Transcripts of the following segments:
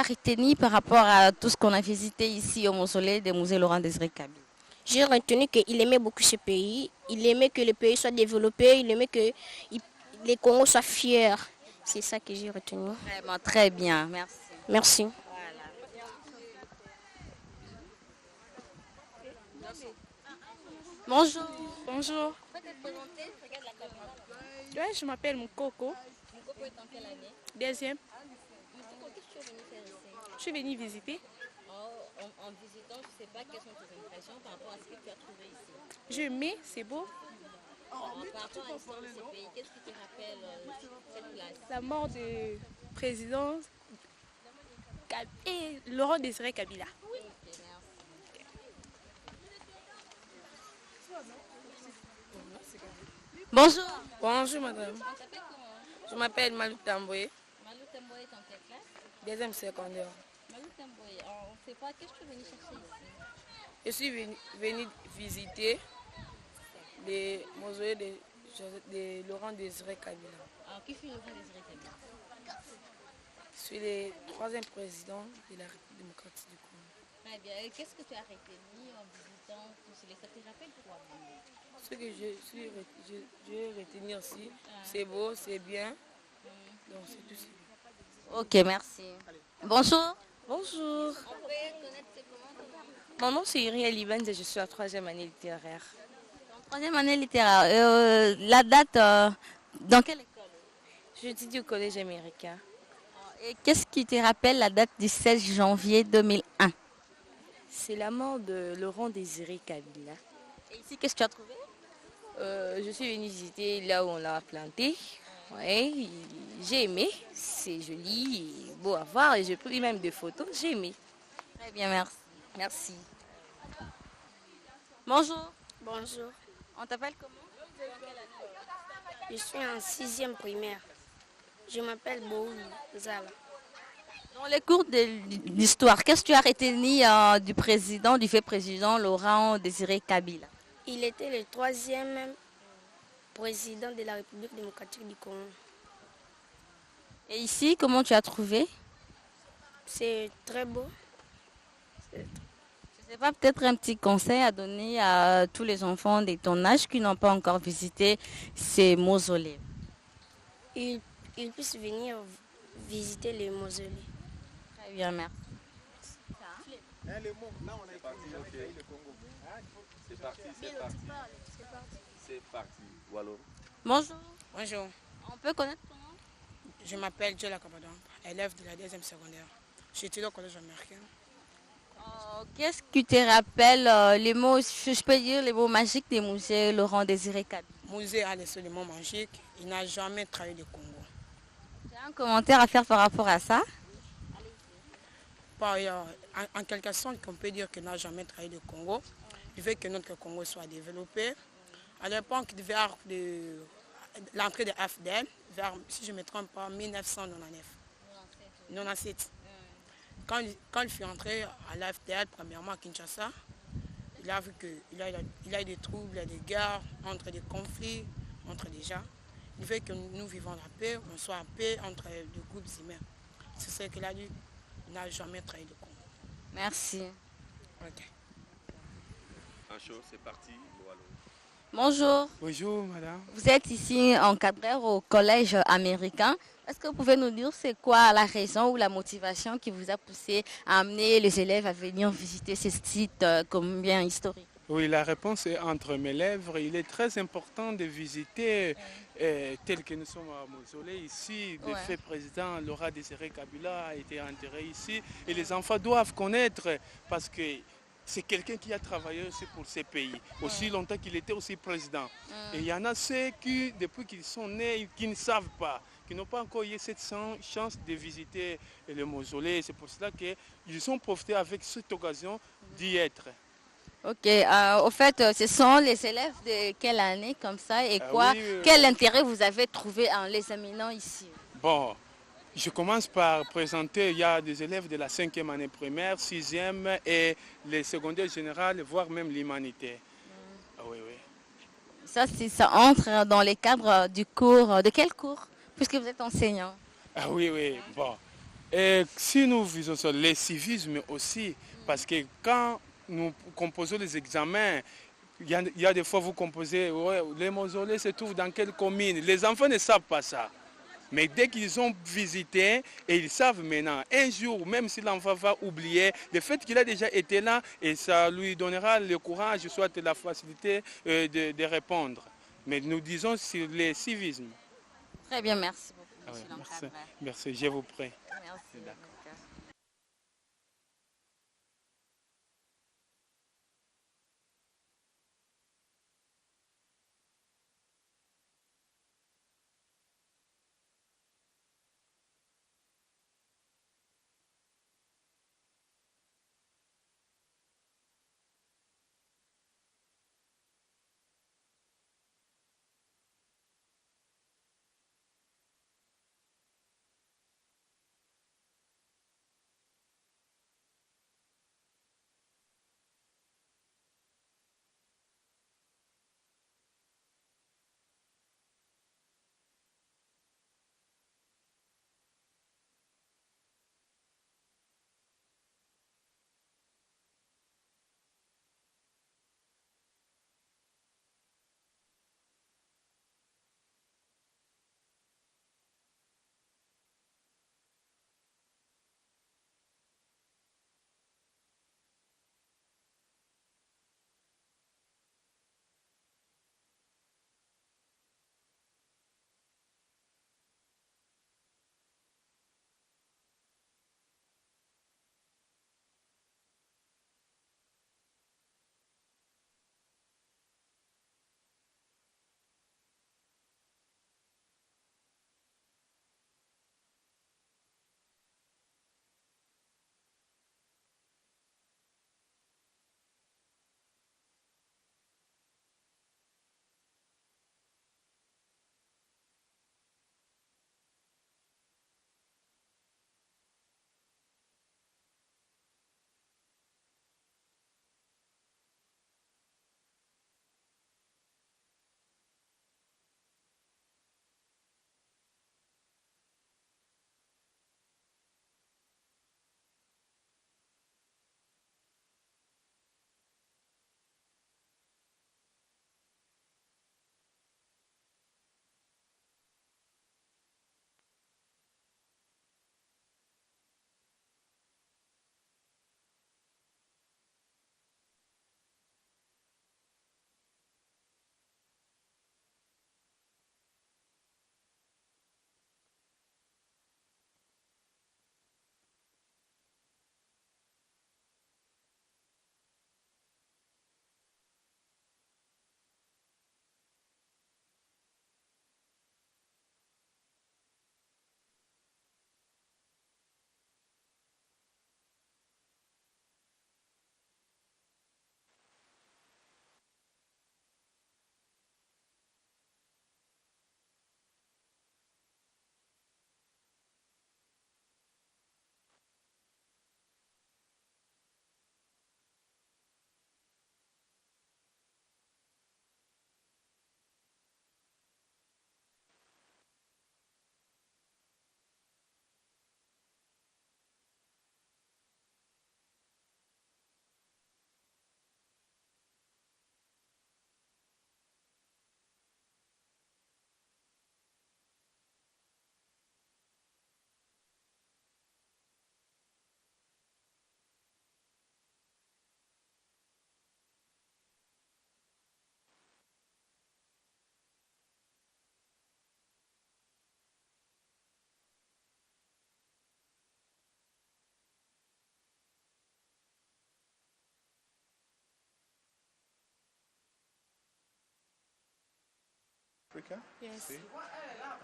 as retenu par rapport à tout ce qu'on a visité ici au mausolée des musées Laurent-Désiré Kabila? J'ai retenu qu'il aimait beaucoup ce pays. Il aimait que le pays soit développé. Il aimait que les Congos soient fiers. C'est ça que j'ai retenu. Vraiment très bien, merci. Merci. Bonjour. Bonjour. Ouais, je m'appelle Moukoko. Moukoko est en quelle année? Deuxième. Moukoko, qu'est-ce que tu es venu faire ici? Je suis venue visiter. En visitant, je ne sais pas quelles sont tes impressions par rapport à ce que tu as trouvé ici. Je mets, c'est beau. Par rapport à l'histoire de ce pays, qu'est-ce qui te rappelle cette place? La mort du président et Laurent Désiré Kabila. Ok, merci. Bonjour. Bonjour madame. On t'appelle comment? Je m'appelle Malou Tamboye, Malou Temboy est en quelle classe? deuxième secondaire. Malou Temboy, on ne sait pas, qu'est-ce que tu es venu chercher ici? Je suis venu visiter les mausolées de Laurent Désiré Kabila. Alors, qui fut Laurent Désiré Kabila? Je suis le troisième président de la République démocratique du Congo. Très bien. Et qu'est-ce que tu as retenu en visitant tout cela? Ça te rappelle quoi? Ce que je vais retenir aussi, c'est beau, c'est bien. Donc c'est tout ça. Ok, merci. Bonjour. Bonjour, On peut connaître c'est comment? mon nom c'est Iriel Libens et je suis en troisième année littéraire. En troisième année littéraire. La date, dans quelle école? J'étudie au collège américain. Et qu'est-ce qui te rappelle la date du 16 janvier 2001? C'est la mort de Laurent Désiré Kabila. Et ici, qu'est-ce que tu as trouvé? Je suis venue visiter là où on l'a planté. Ouais, j'ai aimé, c'est joli, et beau à voir et j'ai pris même des photos, j'ai aimé. Très bien, merci. Merci. Bonjour. Bonjour. On t'appelle comment? Je suis en sixième primaire. Je m'appelle Boou Zala. Dans les cours d'histoire, qu'est-ce que tu as retenu du président, du fait président Laurent Désiré Kabila? Il était le troisième président de la République démocratique du Congo. Et ici, comment tu as trouvé? C'est très beau. Je ne sais pas, peut-être un petit conseil à donner à tous les enfants de ton âge qui n'ont pas encore visité ces mausolées. Ils puissent venir visiter les mausolées. Très bien, merci. C'est parti. Wallo. Bonjour. Bonjour, On peut connaître ton nom? je m'appelle Jola Kabadon, élève de la deuxième secondaire. J'étudie au collège américain. Qu'est-ce qui te rappelle les mots, je peux dire les mots magiques des musées Laurent Désiré Kabila? Musée a laissé le mot magique, il n'a jamais trahi le Congo. Tu as un commentaire à faire par rapport à ça? En quelque sorte, on peut dire qu'il n'a jamais trahi le Congo. Il veut que notre Congo soit développé. À l'époque, vers l'entrée de FDL, vers, si je ne me trompe pas, 1999. 97. Quand il fut entré à l'AFDL, premièrement à Kinshasa, il a vu qu'il a eu des troubles, des guerres, des conflits entre les gens. Il veut que nous vivons la paix, on soit en paix entre les groupes humains. C'est ce qu'il a dit. Il n'a jamais trahi le Congo. Merci. Ok. Un show, c'est parti. Wallo. Bonjour. Bonjour madame. Vous êtes ici encadreur au collège américain. Est-ce que vous pouvez nous dire c'est quoi la raison ou la motivation qui vous a poussé à amener les élèves à venir visiter ces sites comme bien historiques? Oui, la réponse est entre mes lèvres. Il est très important de visiter, tel que nous sommes à Mausolée ici. Le fait président Laurent Désiré Kabila a été enterré ici. Et les enfants doivent connaître parce que c'est quelqu'un qui a travaillé aussi pour ces pays, aussi longtemps qu'il était aussi président. Et il y en a ceux qui, depuis qu'ils sont nés, qui ne savent pas, qui n'ont pas encore eu cette chance de visiter le mausolée. C'est pour cela qu'ils ont profité avec cette occasion d'y être. Ok, au fait, ce sont les élèves de quelle année comme ça et quoi, Oui, quel intérêt vous avez trouvé en les examinant ici? Bon, je commence par présenter, il y a des élèves de la 5e année primaire, 6e et les secondaires générales, voire même l'humanité. Oui, oui. Ça entre dans les cadres du cours, de quel cours? Puisque vous êtes enseignant. Oui, oui, bon. Et si nous visons sur les civismes aussi, parce que quand nous composons les examens, il y a des fois vous composez, ouais, les mausolées se trouvent dans quelle commune. Les enfants ne savent pas ça. Mais dès qu'ils ont visité, et ils savent maintenant, un jour, même si l'enfant va oublier, le fait qu'il a déjà été là, et ça lui donnera le courage, soit la facilité de répondre. Mais nous disons sur les civismes. Très bien, merci beaucoup, Ah ouais, monsieur merci, l'encadreur. merci, je vous prie. Merci. D'accord. D'accord. Africa? Yes. See?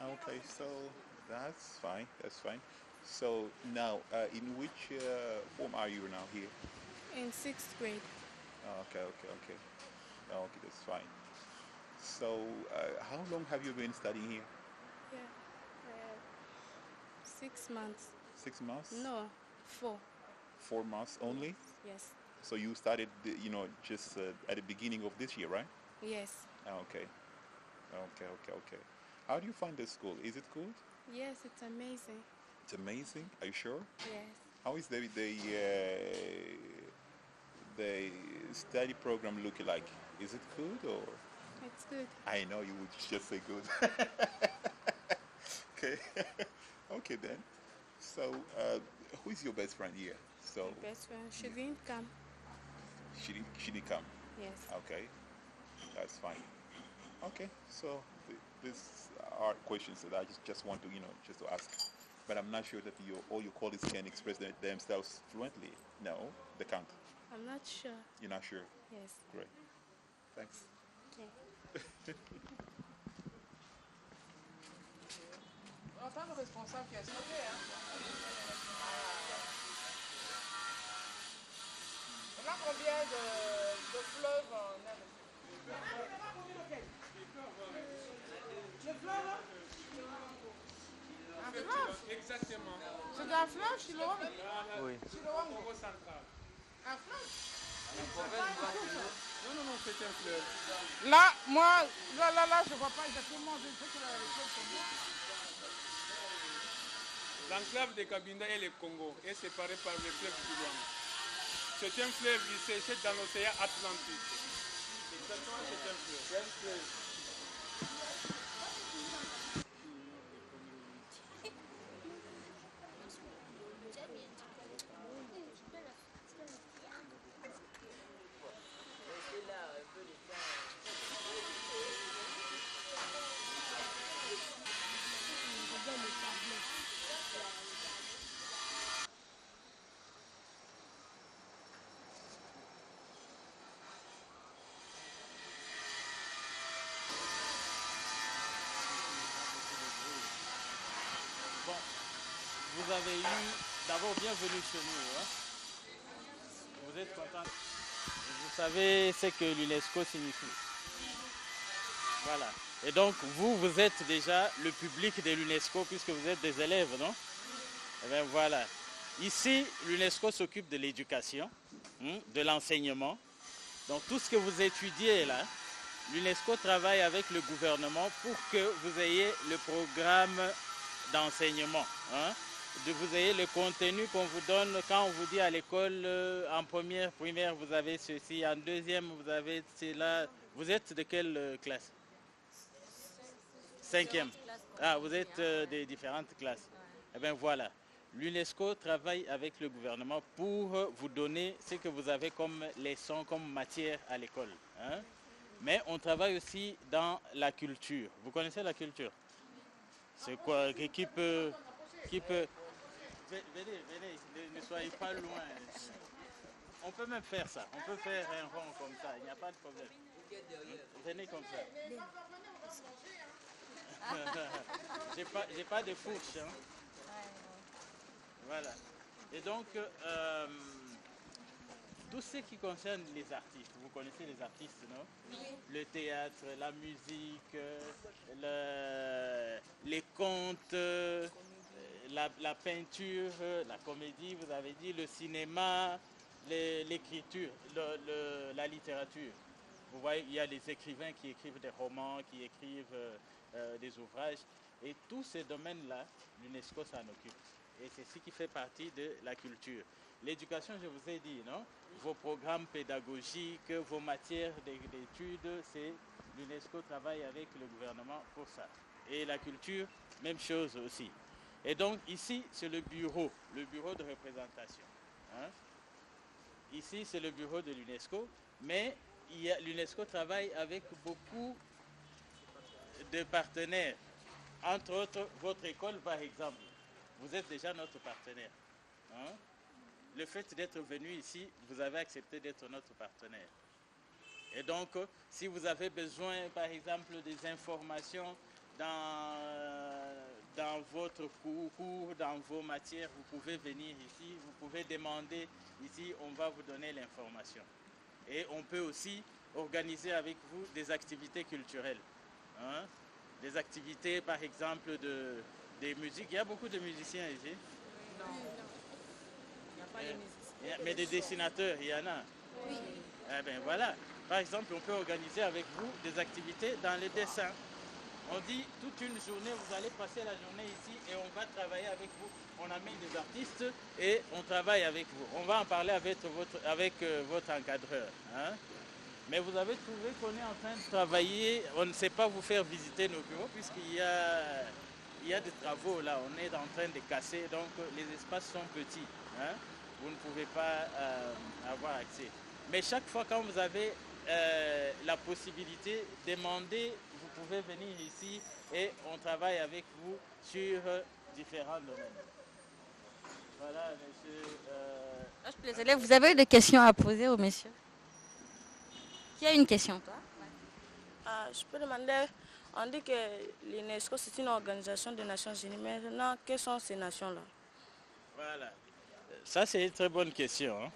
Okay, so that's fine. That's fine. So now, in which form are you now here? In sixth grade. Oh, okay, okay, okay. Oh, okay, that's fine. So, how long have you been studying here? Yeah. 6 months. 6 months? No, 4. 4 months only? Yes. So you started, just at the beginning of this year, right? Yes. Oh, okay. Okay, okay, okay. How do you find the school? Is it good? Yes, it's amazing. It's amazing. Are you sure? Yes. How is the study program looking like? Is it good or? It's good. I know you would just say good. Okay. Okay then. So, who is your best friend here? So My best friend. She didn't come. she didn't come. Yes. Okay, that's fine. Okay, so these are questions that I just want to just to ask, but I'm not sure that all your colleagues can express themselves fluently. No, they can't. I'm not sure. You're not sure. Yes. Great. Thanks. Okay. En tant que responsable qui est sauvé, hein. On a combien de fleuves en Inde? Le fleuve? Un fleuve? Exactement. C'est un fleuve, Chilowang? Oui. Chilowang. Congo central. Un fleuve? Non, c'est un fleuve. Là, moi, là, je vois pas exactement. Je sais que le fleuve Congo. L'enclave de Cabinda et le Congo est séparé par le fleuve Chilowang. C'est un fleuve qui s'échappe dans l'océan Atlantique. Exactement, c'est un fleuve. Bon, vous avez eu d'abord bienvenue chez nous. Hein. Vous êtes content. Vous savez ce que l'UNESCO signifie. Voilà. Et donc vous êtes déjà le public de l'UNESCO puisque vous êtes des élèves, non? Eh bien voilà. Ici, l'UNESCO s'occupe de l'éducation, de l'enseignement. Donc tout ce que vous étudiez là, l'UNESCO travaille avec le gouvernement pour que vous ayez le programme d'enseignement. Hein? Vous ayez le contenu qu'on vous donne quand on vous dit à l'école, en première, primaire, vous avez ceci, en deuxième, vous avez cela. Vous êtes de quelle classe? Cinquième. Ah, vous êtes des différentes classes. Eh bien voilà. L'UNESCO travaille avec le gouvernement pour vous donner ce que vous avez comme leçon, comme matière à l'école. Hein? Mais on travaille aussi dans la culture. Vous connaissez la culture? C'est quoi? Qui peut... Venez, ne soyez pas loin. On peut même faire ça. On peut faire un rond comme ça. Il n'y a pas de problème. Venez comme ça. J'ai pas de fourche. Hein. Voilà. Et donc, tout ce qui concerne les artistes, vous connaissez les artistes, non? Oui. Le théâtre, la musique, les contes, la peinture, la comédie, vous avez dit, le cinéma, l'écriture, la littérature. Vous voyez, il y a des écrivains qui écrivent des romans, qui écrivent des ouvrages. Et tous ces domaines-là, l'UNESCO s'en occupe. Et c'est ce qui fait partie de la culture. L'éducation, je vous ai dit, non? Vos programmes pédagogiques, vos matières d'études, c'est l'UNESCO travaille avec le gouvernement pour ça. Et la culture, même chose aussi. Et donc ici, c'est le bureau de représentation. Hein? Ici, c'est le bureau de l'UNESCO, mais l'UNESCO travaille avec beaucoup de partenaires. Entre autres, votre école, par exemple. Vous êtes déjà notre partenaire. Hein? Le fait d'être venu ici, vous avez accepté d'être notre partenaire. Et donc, si vous avez besoin, par exemple, des informations dans votre cours, dans vos matières, vous pouvez venir ici, vous pouvez demander ici, on va vous donner l'information. Et on peut aussi organiser avec vous des activités culturelles. Hein? Des activités, par exemple, des musiques. Il y a beaucoup de musiciens ici? Non. Il n'y a pas de musiciens. Mais des dessinateurs, il y en a? Oui. Eh bien voilà. Par exemple, on peut organiser avec vous des activités dans le dessin. On dit toute une journée, vous allez passer la journée ici et on va travailler avec vous on amène des artistes et on travaille avec vous. On va en parler avec votre encadreur. Hein. Mais vous avez trouvé qu'on est en train de travailler, on ne sait pas vous faire visiter nos bureaux puisqu'il y a des travaux là, on est en train de casser, donc les espaces sont petits. Hein. Vous ne pouvez pas avoir accès. Mais chaque fois quand vous avez la possibilité, demandez, vous pouvez venir ici et on travaille avec vous sur différents domaines. Voilà, monsieur. Les élèves, vous avez des questions à poser au monsieur? Qui a une question, toi? Je peux demander, on dit que l'UNESCO c'est une organisation des Nations Unies, mais maintenant, quelles sont ces nations-là? Voilà, ça c'est une très bonne question. Hein.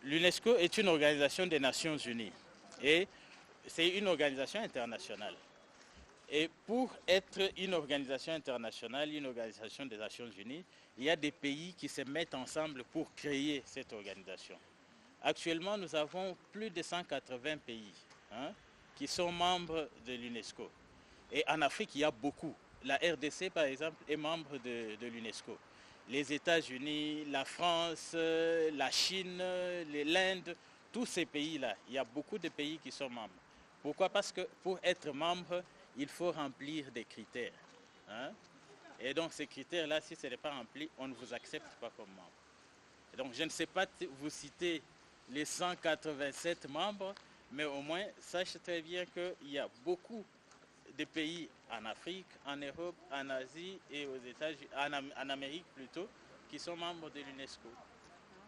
L'UNESCO est une organisation des Nations Unies et c'est une organisation internationale. Et pour être une organisation internationale, une organisation des Nations Unies, il y a des pays qui se mettent ensemble pour créer cette organisation. Actuellement, nous avons plus de 180 pays qui sont membres de l'UNESCO. Et en Afrique, il y a beaucoup. La RDC, par exemple, est membre de l'UNESCO. Les États-Unis, la France, la Chine, l'Inde, tous ces pays-là, il y a beaucoup de pays qui sont membres. Pourquoi? Parce que pour être membre, il faut remplir des critères. Hein? Et donc ces critères-là, si ce n'est pas rempli, on ne vous accepte pas comme membre. Et donc je ne sais pas vous citer les 187 membres, mais au moins sachez très bien qu'il y a beaucoup de pays en Afrique, en Europe, en Asie et aux États-Unis, en Amérique plutôt, qui sont membres de l'UNESCO.